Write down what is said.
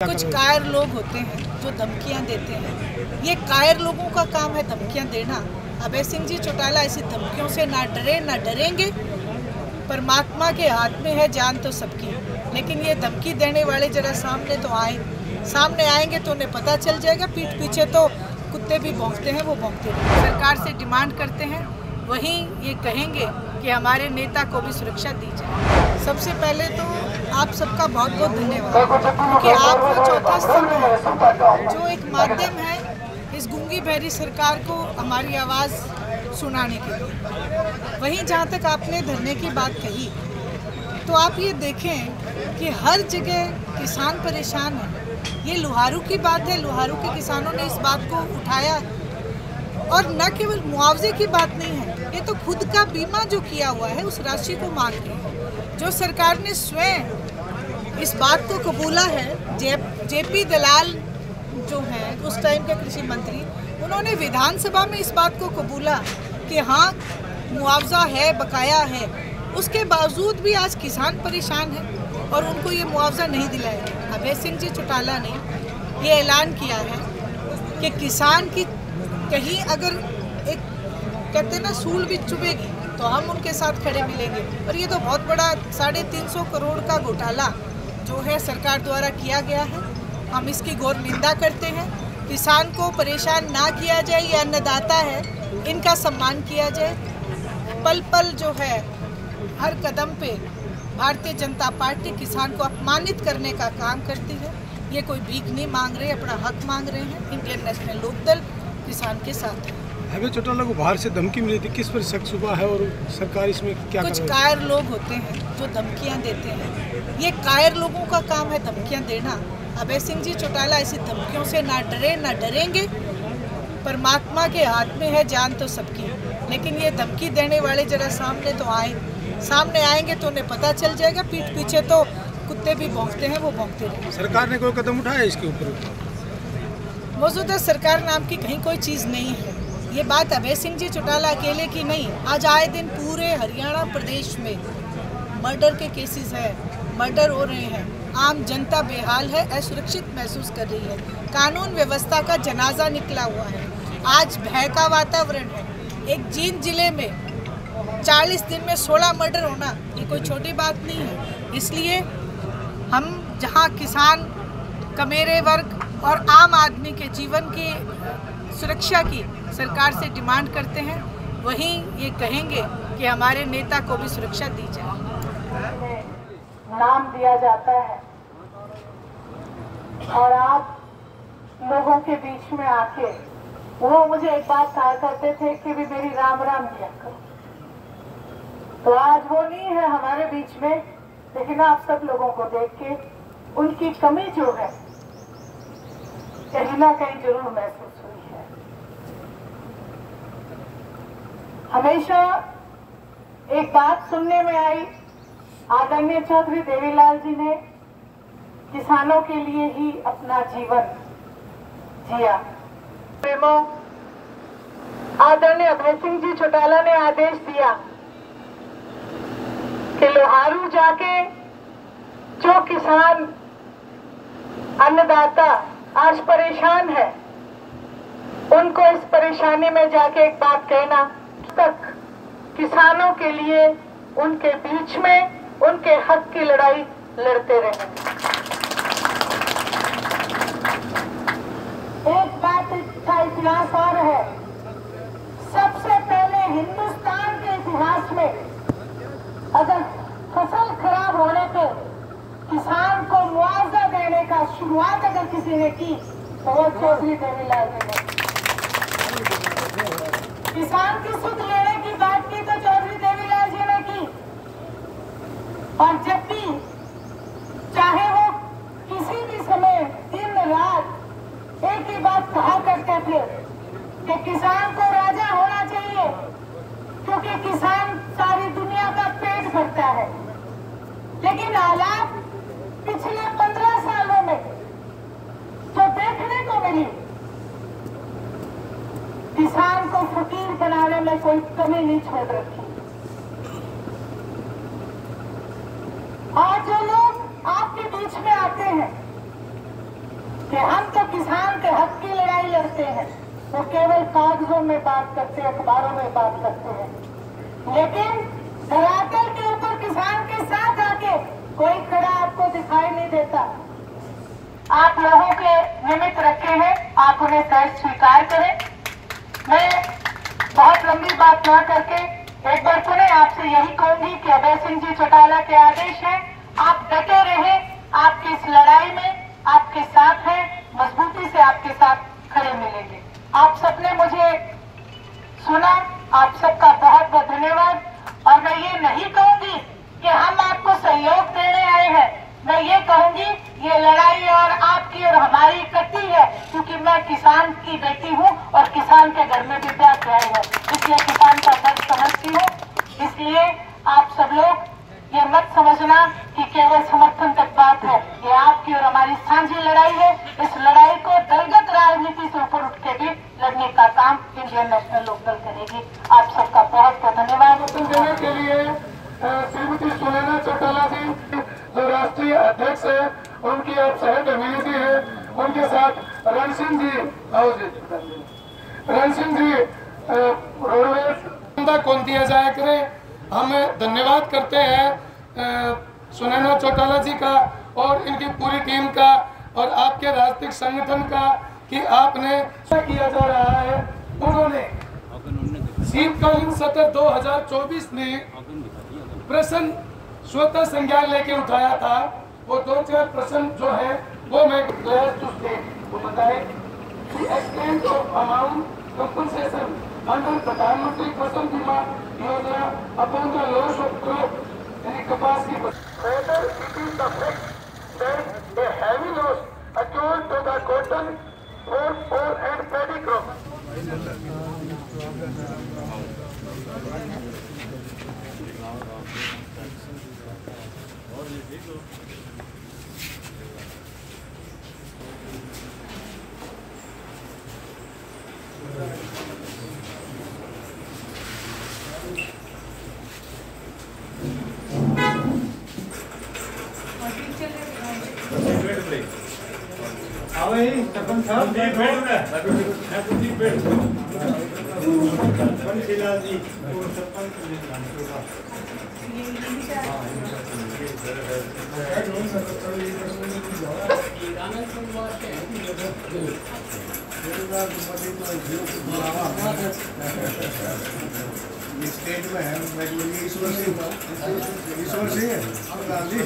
कुछ कायर लोग होते हैं जो धमकियां देते हैं। ये कायर लोगों का काम है धमकियां देना। अभय सिंह जी चौटाला ऐसी धमकियों से ना डरे ना डरेंगे। परमात्मा के हाथ में है जान तो सबकी, लेकिन ये धमकी देने वाले जरा सामने तो आए। सामने आएंगे तो उन्हें पता चल जाएगा। पीठ पीछे तो कुत्ते भी भौंकते हैं, वो भौंकते हैं। सरकार से डिमांड करते हैं, वहीं ये कहेंगे कि हमारे नेता को भी सुरक्षा दी जाए। सबसे पहले तो आप सबका बहुत बहुत धन्यवाद, क्योंकि आप वो चौथा स्तंभ है जो एक माध्यम है इस गूंगी बहरी सरकार को हमारी आवाज़ सुनाने के लिए। वहीं जहाँ तक आपने धरने की बात कही, तो आप ये देखें कि हर जगह किसान परेशान है। ये लोहारू की बात है, लोहारू के किसानों ने इस बात को उठाया, और न केवल मुआवजे की बात नहीं है, ये तो खुद का बीमा जो किया हुआ है उस राशि को मांग रहे हैं। जो सरकार ने स्वयं इस बात को कबूला है, जेपी दलाल जो हैं उस टाइम के कृषि मंत्री, उन्होंने विधानसभा में इस बात को कबूला कि हाँ मुआवजा है, बकाया है। उसके बावजूद भी आज किसान परेशान है और उनको ये मुआवजा नहीं दिलाया गया। अभय सिंह जी चौटाला ने ये ऐलान किया है कि किसान की कहीं अगर एक कहते ना सूल भी चुभेगी तो हम उनके साथ खड़े मिलेंगे। और ये तो बहुत बड़ा 350 करोड़ का घोटाला जो है सरकार द्वारा किया गया है, हम इसकी घोर निंदा करते हैं। किसान को परेशान ना किया जाए, ये अन्नदाता है, इनका सम्मान किया जाए। पल पल जो है हर कदम पे भारतीय जनता पार्टी किसान को अपमानित करने का काम करती है। ये कोई भीख नहीं मांग रहे, अपना हक मांग रहे हैं। इंडियन नेशनल लोकदल किसान के साथ है। अभय चौटाला को बाहर से धमकी मिली थी, किस पर शक हुआ है और सरकार इसमें क्या कुछ कायर लोग होते हैं जो धमकियां देते हैं। ये कायर लोगों का काम है धमकियां देना। अभय सिंह जी चौटाला ऐसी धमकियों से ना डरे ना डरेंगे। परमात्मा के हाथ में है जान तो सबकी, लेकिन ये धमकी देने वाले जरा सामने तो आए। सामने आएंगे तो उन्हें पता चल जाएगा। पीठ पीछे तो कुत्ते भी भौंकते हैं, वो भौंकते रहेंगे। सरकार ने कोई कदम उठाया इसके ऊपर? मौजूदा सरकार नाम की कहीं कोई चीज़ नहीं है। ये बात अभय सिंह जी चौटाला अकेले की नहीं, आज आए दिन पूरे हरियाणा प्रदेश में मर्डर के केसेस है, मर्डर हो रहे हैं। आम जनता बेहाल है, असुरक्षित महसूस कर रही है। कानून व्यवस्था का जनाजा निकला हुआ है। आज भय का वातावरण है। एक जींद जिले में 40 दिन में 16 मर्डर होना ये कोई छोटी बात नहीं है। इसलिए हम जहां किसान, कमेरे वर्ग और आम आदमी के जीवन की सुरक्षा की सरकार से डिमांड करते हैं, वहीं ये कहेंगे कि हमारे नेता को भी सुरक्षा दी जाए। नाम दिया जाता है और आप लोगों के बीच में आके वो मुझे एक बात कहा करते थे कि भी मेरी राम राम किया करो। तो आज वो नहीं है हमारे बीच में, लेकिन आप सब लोगों को देख के उनकी कमी जो है कहीं ना कहीं जरूर महसूस हुई है। हमेशा एक बात सुनने में आई, आदरणीय चौधरी देवीलाल जी ने किसानों के लिए ही अपना जीवन जिया। आदरणीय अभय सिंह जी चौटाला ने आदेश दिया कि लोहारू जाके जो किसान अन्नदाता आज परेशान है, उनको इस परेशानी में जाके एक बात कहना, तक किसानों के लिए उनके बीच में उनके हक की लड़ाई लड़ते रहेंगे। एक बात का इतिहास और है, सबसे पहले हिंदुस्तान के इतिहास में अगर फसल खराब होने पे किसान को मुआवजा देने का शुरुआत अगर किसी ने की तो वो चौधरी देवीलाल जी ने। किसान की सुध लेने की बात की तो चौधरी देवीलाल जी ने की। और जब भी चाहे वो किसी भी समय दिन रात एक ही बात कहा करते थे कि किसान को राजा होना चाहिए, क्योंकि किसान सारी दुनिया का पेट भरता है। लेकिन हालात पिछले 15 सालों में जो देखने को मिली, किसान को फकीर बनाने में कोई कमी नहीं छोड़ रखी। और जो लोग आपके बीच में आते हैं कि हम तो किसान के हक की लड़ाई लड़ते हैं, वो केवल कागजों में बात करते हैं, अखबारों में बात करते हैं, लेकिन धरातल के ऊपर किसान के साथ आके कोई खड़ा आपको दिखाई नहीं देता। आप लोगों के निमित्त रखे हैं, आप उन्हें सहज स्वीकार करें। मैं बहुत लंबी बात न करके एक बार पुनः आपसे यही कहूंगी कि अभय सिंह जी चौटाला के आदेश है, आप डटे रहें, आपकी इस लड़ाई में आपके साथ हैं, मजबूती से आपके साथ खड़े मिलेंगे। आप सबने मुझे सुना, आप सबका बहुत बहुत धन्यवाद। और मैं ये नहीं कहूंगी कि हम आपको सहयोग देने आए हैं, मैं ये कहूंगी ये लड़ाई और आपकी और हमारी इकट्ठी है, क्योंकि मैं किसान की बेटी हूँ और किसान के घर में भी ब्याह किया है, इसलिए किसान का दर्द समझती हूँ। इसलिए आप सब लोग ये मत समझना कि केवल समर्थन तक बात है, ये आपकी और हमारी साझी लड़ाई है। इस लड़ाई को दलगत राजनीति से ऊपर उठ के भी लड़ने का काम इंडियन नेशनल लोकदल करेगी। आप सबका बहुत बहुत धन्यवाद। देने के लिए श्रीमती सुनैना चौटाला जी जो राष्ट्रीय अध्यक्ष है, उनकी आप सहज अभिनेत्री है, उनके साथ रण सिंह जी, रण सिंह जी रोडवेज कौन दिया जाया करे। हम धन्यवाद करते हैं सुनैना चौटाला जी का और इनकी पूरी टीम का और आपके राजनीतिक संगठन का कि आपने किया जा रहा है। उन्होंने शीतकालीन सत्र 2024 में प्रश्न स्वतः संज्ञान लेके उठाया था। वो 2-4 प्रश्न जो है वो मैं बताए अमाउंट compensation under प्रधानमंत्री फसल बीमा योजना upon the loss of crop यानी कपास की whether it is the fact that a heavy loss occurred to the cotton or and paddy crop. State में है ईश्वर सिंह है गांधी